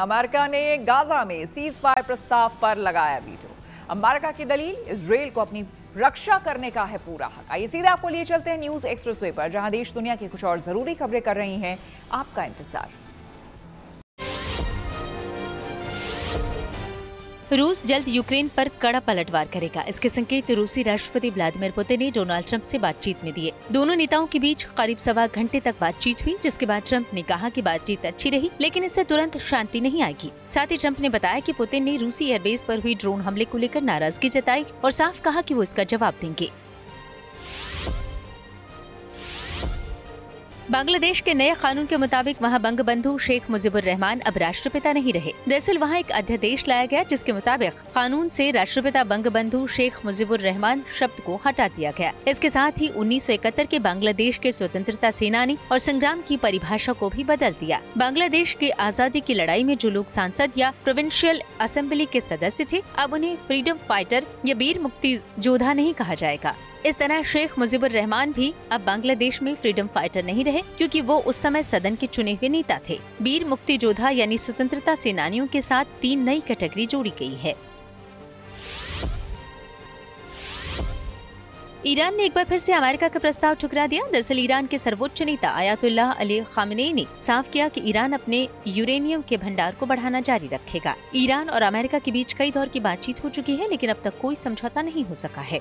America ने Gaza में ceasefire प्रस्ताव पर लगाया वीटो। अमेरिका की दलील, इजराइल को अपनी रक्षा करने का है पूरा हक। आइए सीधे आपको लिए चलते हैं न्यूज एक्सप्रेसवे पर, जहां देश दुनिया की कुछ और जरूरी खबरें कर रही हैं आपका इंतजार। रूस जल्द यूक्रेन पर कड़ा पलटवार करेगा। इसके संकेत रूसी राष्ट्रपति व्लादिमीर पुतिन ने डोनाल्ड ट्रंप से बातचीत में दिए। दोनों नेताओं के बीच करीब सवा घंटे तक बातचीत हुई, जिसके बाद ट्रंप ने कहा कि बातचीत अच्छी रही, लेकिन इससे तुरंत शांति नहीं आएगी। साथ ही ट्रंप ने बताया कि पुतिन ने रूसी एयरबेस पर हुई ड्रोन हमले को लेकर नाराजगी जताई और साफ कहा कि वो इसका जवाब देंगे। बांग्लादेश के नए कानून के मुताबिक वहां बंगबंधु शेख मुजीबुर रहमान अब राष्ट्रपिता नहीं रहे। दरअसल वहां एक अध्यादेश लाया गया, जिसके मुताबिक कानून से राष्ट्रपिता बंगबंधु शेख मुजीबुर रहमान शब्द को हटा दिया गया। इसके साथ ही 1971 के बांग्लादेश के स्वतंत्रता सेनानी और संग्राम की परिभाषा को भी बदल दिया। बांग्लादेश की आजादी की लड़ाई में जो लोग सांसद या प्रोविंशियल असेंबली के सदस्य थे, अब उन्हें फ्रीडम फाइटर या वीर मुक्ति योद्धा नहीं कहा जाएगा। इस तरह शेख मुजीबुर रहमान भी अब बांग्लादेश में फ्रीडम फाइटर नहीं रहे, क्योंकि वो उस समय सदन के चुने हुए नेता थे। वीर मुक्ति योद्धा यानी स्वतंत्रता सेनानियों के साथ 3 नई कैटेगरी जोड़ी गई है। ईरान ने एक बार फिर से अमेरिका का प्रस्ताव ठुकरा दिया। दरअसल ईरान के सर्वोच्च नेता आयतुल्लाह अली खामेनेई ने साफ किया कि ईरान अपने यूरेनियम के भंडार को बढ़ाना जारी रखेगा। ईरान और अमेरिका के बीच कई दौर की बातचीत हो चुकी है, लेकिन अब तक कोई समझौता नहीं हो सका है।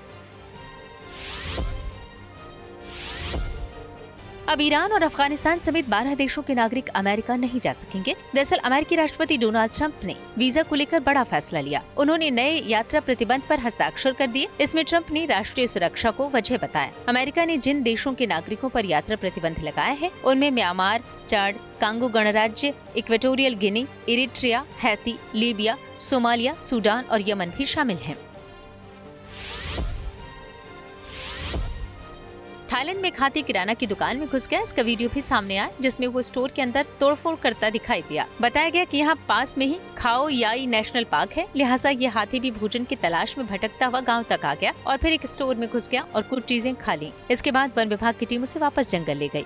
अब ईरान और अफगानिस्तान समेत 12 देशों के नागरिक अमेरिका नहीं जा सकेंगे। दरअसल अमेरिकी राष्ट्रपति डोनाल्ड ट्रंप ने वीजा को लेकर बड़ा फैसला लिया। उन्होंने नए यात्रा प्रतिबंध पर हस्ताक्षर कर दिए। इसमें ट्रंप ने राष्ट्रीय सुरक्षा को वजह बताया। अमेरिका ने जिन देशों के नागरिकों पर यात्रा प्रतिबंध लगाया है, उनमें म्यांमार, चाड, कांगो गणराज्य, Equatorial Guinea, Eritrea, Haiti, Libya, Somalia, Sudan और यमन भी शामिल हैं। थाईलैंड में एक हाथी किराना की दुकान में घुस गया। इसका वीडियो भी सामने आया, जिसमें वो स्टोर के अंदर तोड़फोड़ करता दिखाई दिया। बताया गया कि यहाँ पास में ही खाओ याई नेशनल पार्क है, लिहाजा ये हाथी भी भोजन की तलाश में भटकता हुआ गांव तक आ गया और फिर एक स्टोर में घुस गया और कुछ चीजें खा ली। इसके बाद वन विभाग की टीम उसे वापस जंगल ले गई।